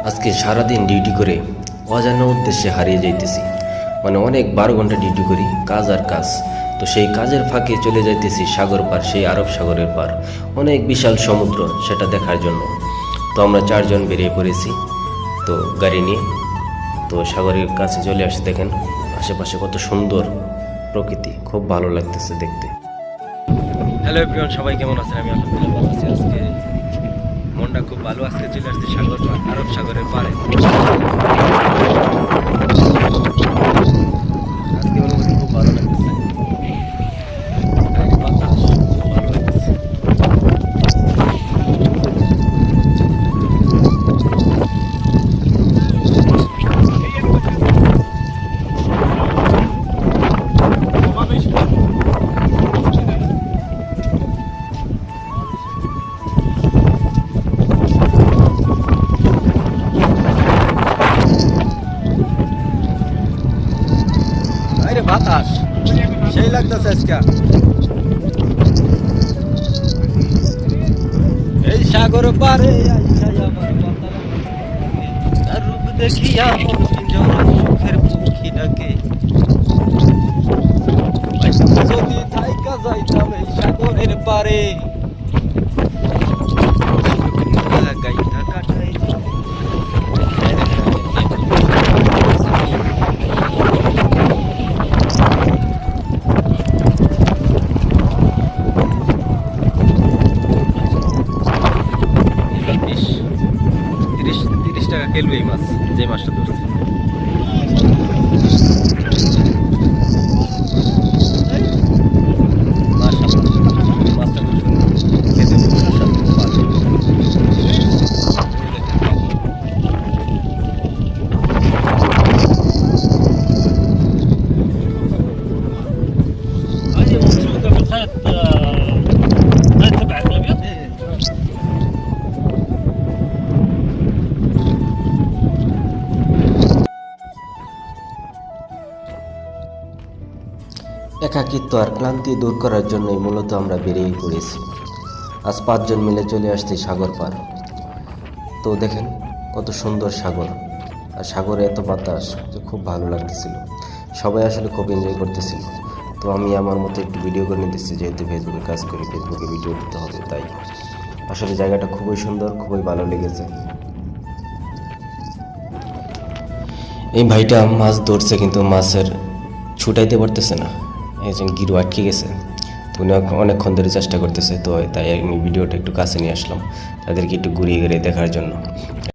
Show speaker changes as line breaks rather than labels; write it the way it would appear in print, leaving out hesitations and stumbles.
আজকে সারাদিন ডিউটি করে অজানা উদ্দেশ্যে হারিয়ে যাইতেছি। অনেক 12 ঘন্টা ডিউটি করি, কাজ আর কাজ। তো সেই কাজের ফাঁকে চলে যাইতেছি সাগর পার, সেই আরব সাগরের পার, অনেক বিশাল সমুদ্র, সেটা দেখার জন্য। তো আমরা 4 জন বেরিয়ে পড়েছি তো গাড়ি নিয়ে। তো সাগরের কাছে চলে আসে, দেখেন আশেপাশে কত সুন্দর প্রকৃতি, খুব ভালো লাগতেছে দেখতে। হ্যালো এভরিওয়ান, সবাই কেমন আছেন? আমি আলহামদুলিল্লাহ ভালো আছি। আজকে মনটা খুব ভালো, আজকে চলে আসছে সাগর পার, আরব সাগরের পারে। আজকে অনুভূতি খুব ভালো লাগতেছে, বাতাস খুব ভালো লাগতেছে। আরে বাতাস সেই লাগতেছে আজকে। এই সাগর পারে তার রূপ দেখিয়া সুখের পক্ষী ডাকে। যদি থাইকা যাইতাম এই সাগরের পারে, গাইটা কাটাই টাকা কেলো এই মাছ, যে মাছটা ধরছে। মাছটা খুব সুন্দর, খেতে খুব সুস্বাদু। একাকিত্ব আর ক্লান্তি দূর করার জন্যই মূলত আমরা বেরিয়ে পড়েছি। আজ 5 জন মিলে চলে আসছি সাগর পার। তো দেখেন কত সুন্দর সাগর, আর সাগরে এত বাতাস যে খুব ভালো লাগতেছিল। সবাই আসলে খুব এনজয় করতেছিল। তো আমি আমার মতো একটু ভিডিও করে নিতেছি, যেহেতু ফেসবুকে কাজ করি, ফেসবুকে ভিডিও দিতে হবে, তাই আসলে জায়গাটা খুবই সুন্দর, খুবই ভালো লেগেছে। এই ভাইটা মাছ ধরছে কিন্তু মাছের ছুটাইতে পারতেছে না, একজন গিরু আটকে গেছে। তো উনি অনেকক্ষণ ধরে চেষ্টা করতেছে, তো তাই আমি ভিডিওটা একটু কাছে নিয়ে আসলাম তাদেরকে একটু ঘুরিয়ে ঘুরিয়ে দেখার জন্য।